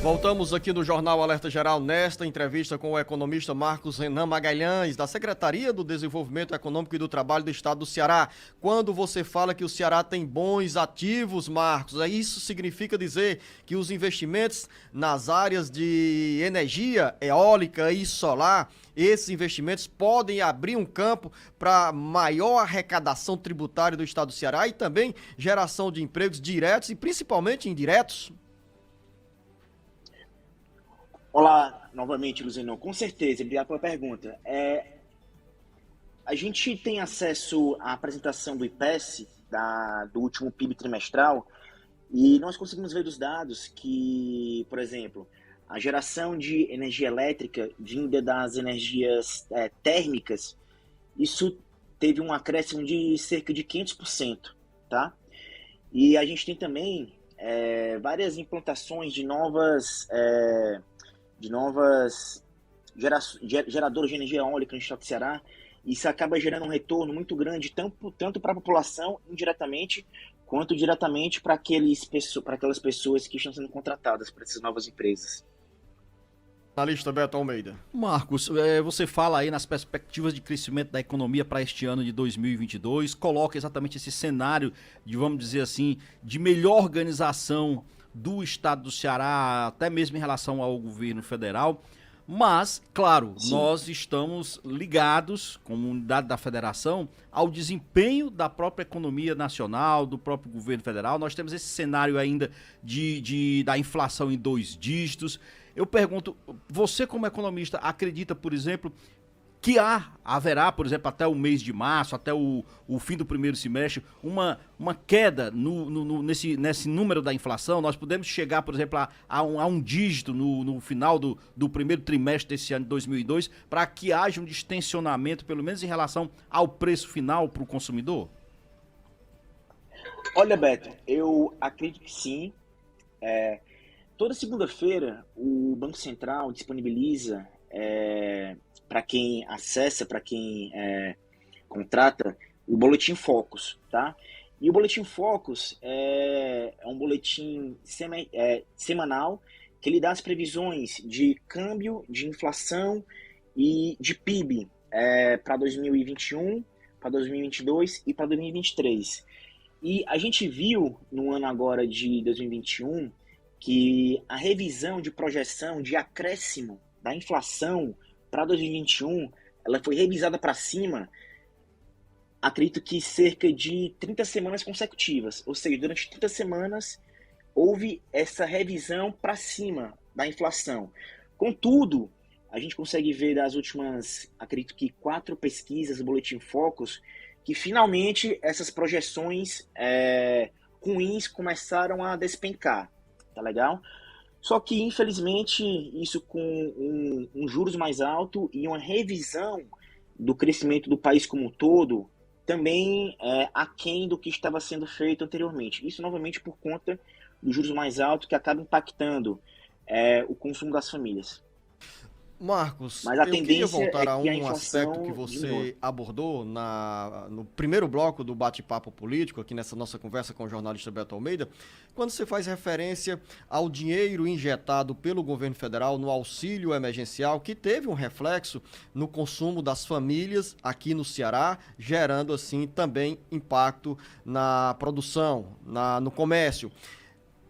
Voltamos aqui no Jornal Alerta Geral, nesta entrevista com o economista Marcos Renan Magalhães, da Secretaria do Desenvolvimento Econômico e do Trabalho do Estado do Ceará. Quando você fala que o Ceará tem bons ativos, Marcos, isso significa dizer que os investimentos nas áreas de energia eólica e solar, esses investimentos podem abrir um campo para maior arrecadação tributária do Estado do Ceará e também geração de empregos diretos e principalmente indiretos? Olá, novamente, Luziano. Com certeza, obrigado pela pergunta. A gente tem acesso à apresentação do IPES, do último PIB trimestral, e nós conseguimos ver dos dados que, por exemplo, a geração de energia elétrica vinda das energias térmicas, isso teve um acréscimo de cerca de 500%, tá? E a gente tem também várias implantações de novas geradores de energia eólica no estado do Ceará. Isso acaba gerando um retorno muito grande, tanto para a população, indiretamente, quanto diretamente para aquelas pessoas que estão sendo contratadas para essas novas empresas. Analista Beto Almeida. Marcos, você fala aí nas perspectivas de crescimento da economia para este ano de 2022, coloca exatamente esse cenário de, vamos dizer assim, de melhor organização do estado do Ceará, até mesmo em relação ao governo federal, mas, claro, Sim, nós estamos ligados, como unidade da federação, ao desempenho da própria economia nacional, do próprio governo federal. Nós temos esse cenário ainda da inflação em 2 dígitos. Eu pergunto, você como economista acredita, por exemplo, que haverá, por exemplo, até o mês de março, até o fim do primeiro semestre, uma queda nesse número da inflação? Nós podemos chegar, por exemplo, a um dígito no final do primeiro trimestre desse ano de 2002, para que haja um distensionamento, pelo menos em relação ao preço final para o consumidor? olha, Beto, eu acredito que sim. Toda segunda-feira, o Banco Central disponibiliza para quem acessa, para quem contrata, o Boletim Focus, tá? E o Boletim Focus é um boletim semanal que ele dá as previsões de câmbio, de inflação e de PIB para 2021, para 2022 e para 2023. E a gente viu no ano agora de 2021 que a revisão de projeção de acréscimo da inflação para 2021, ela foi revisada para cima, acredito que cerca de 30 semanas consecutivas. Ou seja, durante 30 semanas houve essa revisão para cima da inflação. Contudo, a gente consegue ver das últimas, acredito que 4 pesquisas do Boletim Focus, que finalmente essas projeções ruins começaram a despencar. Tá legal? Só que, infelizmente, isso com um juros mais alto e uma revisão do crescimento do país como um todo, também aquém do que estava sendo feito anteriormente. Isso, novamente, por conta dos juros mais altos, que acaba impactando o consumo das famílias. Marcos, Mas a eu queria tendência voltar a é que a um aspecto que inflação diminua. você abordou no primeiro bloco do bate-papo político, aqui nessa nossa conversa com o jornalista Beto Almeida, quando você faz referência ao dinheiro injetado pelo governo federal no auxílio emergencial, que teve um reflexo no consumo das famílias aqui no Ceará, gerando assim também impacto na produção, no comércio.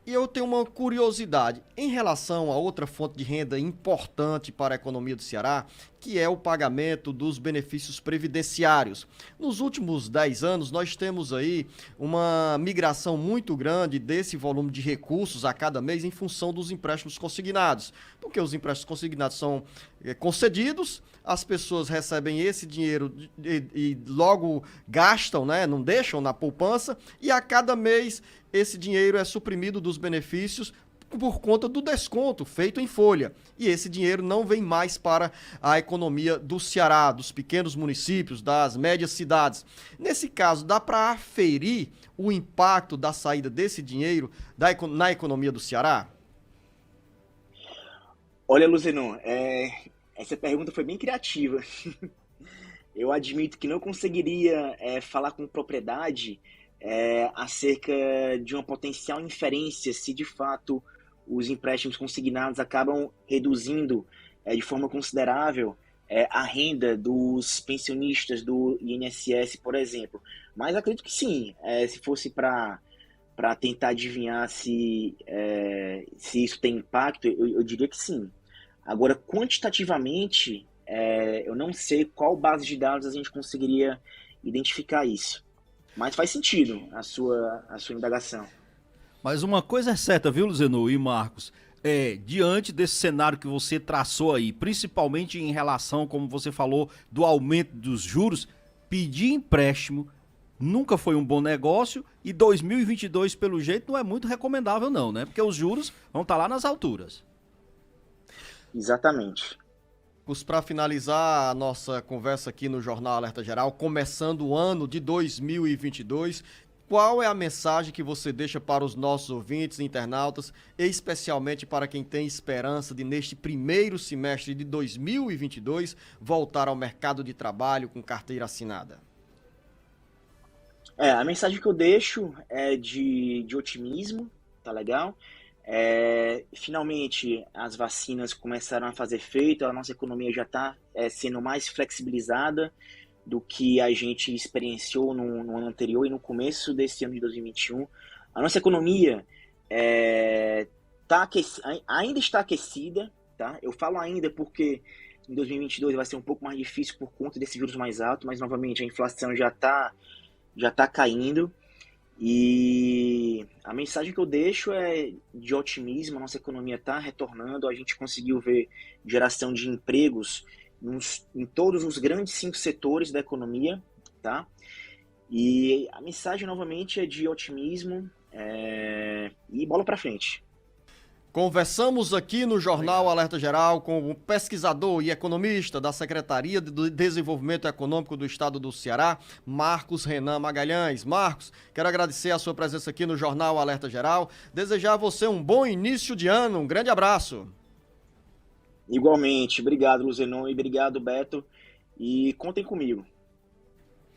E eu tenho uma curiosidade em relação a outra fonte de renda importante para a economia do Ceará, que é o pagamento dos benefícios previdenciários. Nos últimos 10 anos, nós temos aí uma migração muito grande desse volume de recursos a cada mês em função dos empréstimos consignados. Porque os empréstimos consignados são concedidos, as pessoas recebem esse dinheiro e logo gastam, né? Não deixam na poupança, e a cada mês esse dinheiro é suprimido dos benefícios por conta do desconto feito em folha. E esse dinheiro não vem mais para a economia do Ceará, dos pequenos municípios, das médias cidades. Nesse caso, dá para aferir o impacto da saída desse dinheiro na economia do Ceará? Olha, Luzenon, essa pergunta foi bem criativa. Eu admito que não conseguiria falar com propriedade acerca de uma potencial inferência se de fato os empréstimos consignados acabam reduzindo de forma considerável a renda dos pensionistas do INSS, por exemplo. Mas acredito que sim, se fosse para tentar adivinhar se isso tem impacto, eu diria que sim. Agora, quantitativamente, eu não sei qual base de dados a gente conseguiria identificar isso. Mas faz sentido a sua indagação. Mas uma coisa é certa, viu, Luzeno e Marcos? Diante desse cenário que você traçou aí, principalmente em relação, como você falou, do aumento dos juros, pedir empréstimo nunca foi um bom negócio e 2022, pelo jeito, não é muito recomendável não, né? Porque os juros vão estar lá nas alturas. Exatamente. Para finalizar a nossa conversa aqui no Jornal Alerta Geral, começando o ano de 2022, qual é a mensagem que você deixa para os nossos ouvintes e internautas, especialmente para quem tem esperança de, neste primeiro semestre de 2022, voltar ao mercado de trabalho com carteira assinada? A mensagem que eu deixo é de otimismo, tá legal? Finalmente as vacinas começaram a fazer efeito, a nossa economia já está sendo mais flexibilizada do que a gente experienciou no ano anterior e no começo desse ano de 2021. A nossa economia ainda está aquecida, tá? Eu falo ainda porque em 2022 vai ser um pouco mais difícil por conta desses juros mais altos, mas novamente a inflação já tá caindo. E a mensagem que eu deixo é de otimismo. A nossa economia está retornando, a gente conseguiu ver geração de empregos em todos os grandes 5 setores da economia, tá? E a mensagem novamente é de otimismo e bola para frente. Conversamos aqui no Jornal Alerta Geral com o pesquisador e economista da Secretaria de Desenvolvimento Econômico do Estado do Ceará, Marcos Renan Magalhães. Marcos, quero agradecer a sua presença aqui no Jornal Alerta Geral, desejar a você um bom início de ano, um grande abraço. Igualmente, obrigado Luzenon e obrigado Beto, e contem comigo.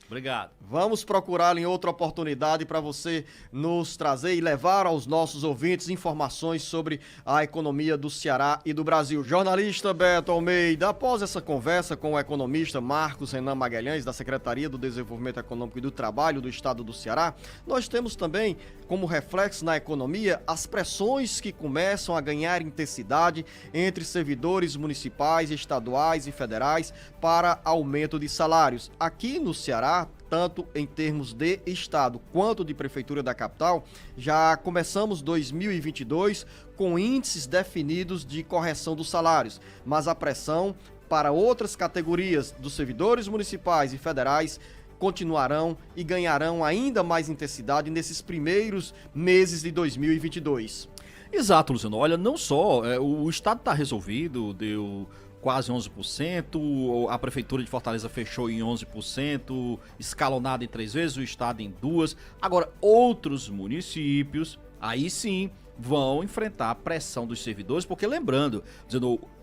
Obrigado. Vamos procurar em outra oportunidade para você nos trazer e levar aos nossos ouvintes informações sobre a economia do Ceará e do Brasil. Jornalista Beto Almeida, após essa conversa com o economista Marcos Renan Magalhães, da Secretaria do Desenvolvimento Econômico e do Trabalho do Estado do Ceará, nós temos também como reflexo na economia as pressões que começam a ganhar intensidade entre servidores municipais, estaduais e federais para aumento de salários. Aqui no Ceará, tanto em termos de estado quanto de prefeitura da capital, já começamos 2022 com índices definidos de correção dos salários, mas a pressão para outras categorias dos servidores municipais e federais continuarão e ganharão ainda mais intensidade nesses primeiros meses de 2022. Exato, Luciano. Olha, não só o estado está resolvido, deu quase 11%, a prefeitura de Fortaleza fechou em 11%, escalonado em 3 vezes, o estado em 2. Agora, outros municípios, aí sim, vão enfrentar a pressão dos servidores, porque lembrando,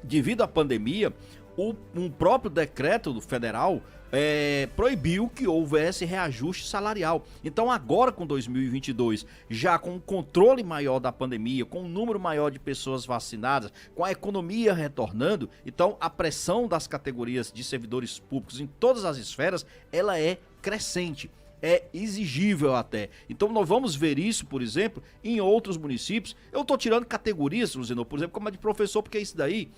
devido à pandemia, um próprio decreto federal proibiu que houvesse reajuste salarial. Então agora com 2022, já com um controle maior da pandemia, com um número maior de pessoas vacinadas, com a economia retornando, então a pressão das categorias de servidores públicos em todas as esferas, ela é crescente. É exigível até. Então nós vamos ver isso, por exemplo, em outros municípios. Eu estou tirando categorias, Luciano, por exemplo, como a de professor, porque isso daí,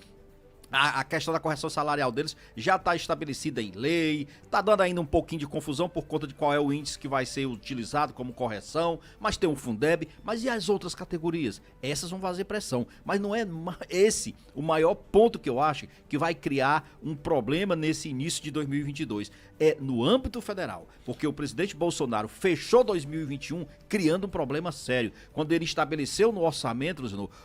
a questão da correção salarial deles já está estabelecida em lei, está dando ainda um pouquinho de confusão por conta de qual é o índice que vai ser utilizado como correção, mas tem um Fundeb, mas e as outras categorias? Essas vão fazer pressão, mas não é esse o maior ponto que eu acho que vai criar um problema nesse início de 2022. É no âmbito federal, porque o presidente Bolsonaro fechou 2021 criando um problema sério, quando ele estabeleceu no orçamento,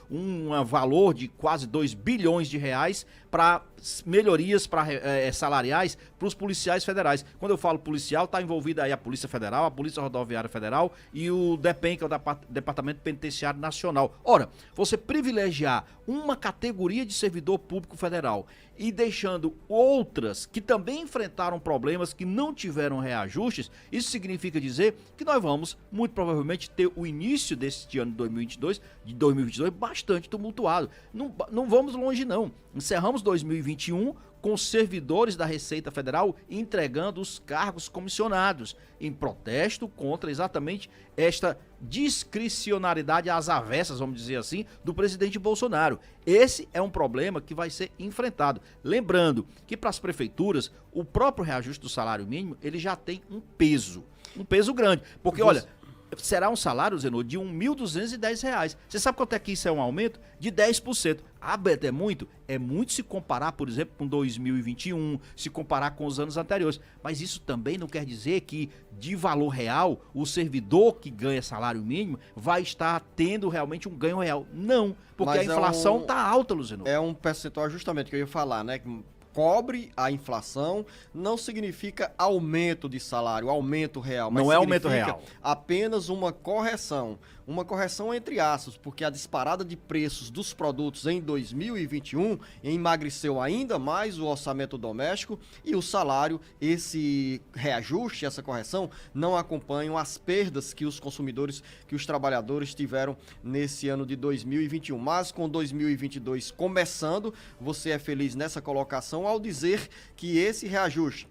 um valor de quase 2 bilhões de reais para melhorias salariais para os policiais federais. Quando eu falo policial, está envolvida aí a Polícia Federal, a Polícia Rodoviária Federal e o DEPEN, que é o Departamento Penitenciário Nacional. Ora, você privilegiar uma categoria de servidor público federal e deixando outras que também enfrentaram problemas, que não tiveram reajustes, isso significa dizer que nós vamos, muito provavelmente, ter o início deste ano de 2022 bastante tumultuado. Não vamos longe, não. Encerramos 2021 com servidores da Receita Federal entregando os cargos comissionados, em protesto contra exatamente esta discricionariedade às avessas, vamos dizer assim, do presidente Bolsonaro. Esse é um problema que vai ser enfrentado. Lembrando que para as prefeituras, o próprio reajuste do salário mínimo, ele já tem um peso grande, porque olha, será um salário, Zenô, de R$ 1.210. Você sabe quanto é que isso é um aumento? De 10%. Ah, Beto, é muito? É muito se comparar, por exemplo, com 2021, se comparar com os anos anteriores. Mas isso também não quer dizer que, de valor real, o servidor que ganha salário mínimo vai estar tendo realmente um ganho real. Não, porque a inflação está alta, Luciano. É um percentual justamente que eu ia falar, né? Cobre a inflação, não significa aumento de salário, aumento real, mas não é aumento real, apenas uma correção entre aspas, porque a disparada de preços dos produtos em 2021 emagreceu ainda mais o orçamento doméstico e o salário, esse reajuste, essa correção, não acompanham as perdas que os consumidores, que os trabalhadores tiveram nesse ano de 2021. Mas com 2022 começando, você é feliz nessa colocação ao dizer que esse reajuste,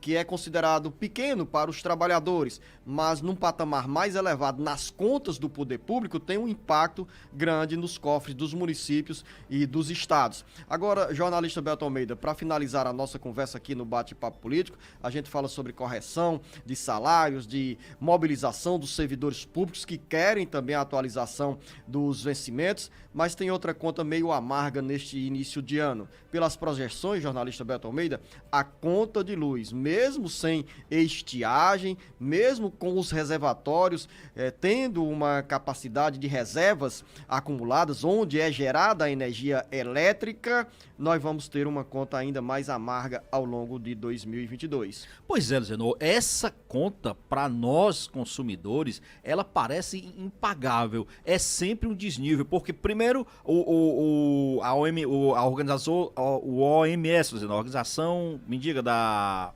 que é considerado pequeno para os trabalhadores, mas num patamar mais elevado nas contas do poder público, tem um impacto grande nos cofres dos municípios e dos estados. Agora, jornalista Beto Almeida, para finalizar a nossa conversa aqui no Bate-Papo Político, a gente fala sobre correção de salários, de mobilização dos servidores públicos que querem também a atualização dos vencimentos, mas tem outra conta meio amarga neste início de ano. Pelas projeções, jornalista Beto Almeida, a conta de luz, mesmo sem estiagem, mesmo com os reservatórios tendo uma capacidade de reservas acumuladas, onde é gerada a energia elétrica, nós vamos ter uma conta ainda mais amarga ao longo de 2022. Pois é, Luciano, essa conta para nós consumidores, ela parece impagável, é sempre um desnível, porque primeiro a OMS, Luciano, a organização, me diga, da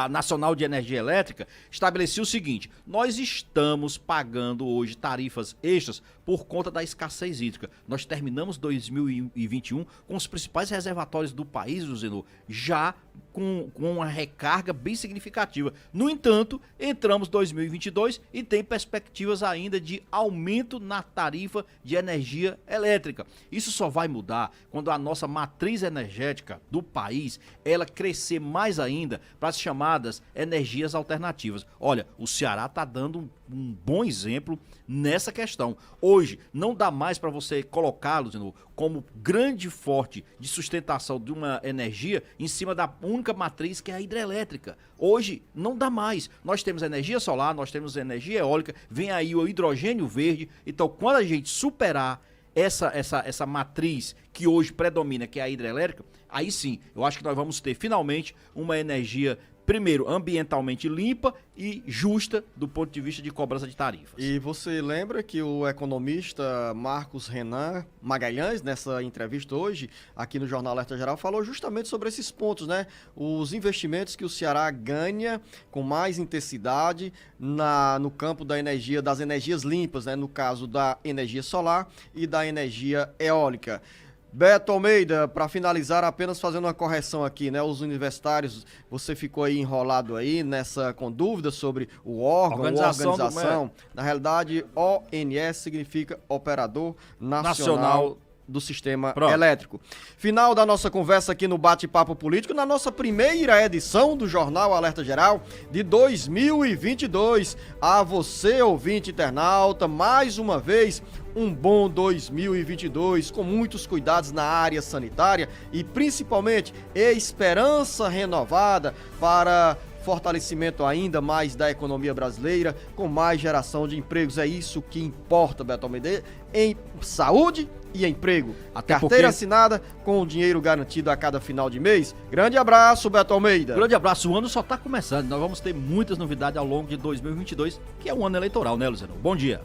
Nacional de Energia Elétrica, estabelecia o seguinte: nós estamos pagando hoje tarifas extras por conta da escassez hídrica. Nós terminamos 2021 com os principais reservatórios do país, Zenô, já com uma recarga bem significativa. No entanto, entramos 2022 e tem perspectivas ainda de aumento na tarifa de energia elétrica. Isso só vai mudar quando a nossa matriz energética do país, ela crescer mais ainda para as chamadas energias alternativas. Olha, o Ceará está dando um bom exemplo nessa questão. Hoje, não dá mais para você colocá-los como grande forte de sustentação de uma energia em cima da única matriz que é a hidrelétrica. Hoje, não dá mais. Nós temos energia solar, nós temos energia eólica, vem aí o hidrogênio verde. Então, quando a gente superar essa matriz que hoje predomina, que é a hidrelétrica, aí sim, eu acho que nós vamos ter finalmente uma energia, primeiro, ambientalmente limpa e justa do ponto de vista de cobrança de tarifas. E você lembra que o economista Marcos Renan Magalhães, nessa entrevista hoje, aqui no Jornal Alerta Geral, falou justamente sobre esses pontos, né? Os investimentos que o Ceará ganha com mais intensidade no campo da energia, das energias limpas, né? No caso da energia solar e da energia eólica. Beto Almeida, para finalizar, apenas fazendo uma correção aqui, né? Os universitários, você ficou aí enrolado aí com dúvidas sobre o órgão, organização. Na realidade, ONS significa Operador Nacional do Sistema Elétrico. Final da nossa conversa aqui no Bate-Papo Político, na nossa primeira edição do Jornal Alerta Geral de 2022. A você, ouvinte internauta, mais uma vez, um bom 2022, com muitos cuidados na área sanitária e, principalmente, esperança renovada para fortalecimento ainda mais da economia brasileira, com mais geração de empregos. É isso que importa, Beto Almeida, em saúde e emprego. Carteira assinada com o dinheiro garantido a cada final de mês. Grande abraço, Beto Almeida. Grande abraço. O ano só está começando. Nós vamos ter muitas novidades ao longo de 2022, que é um ano eleitoral, né, Luciano? Bom dia.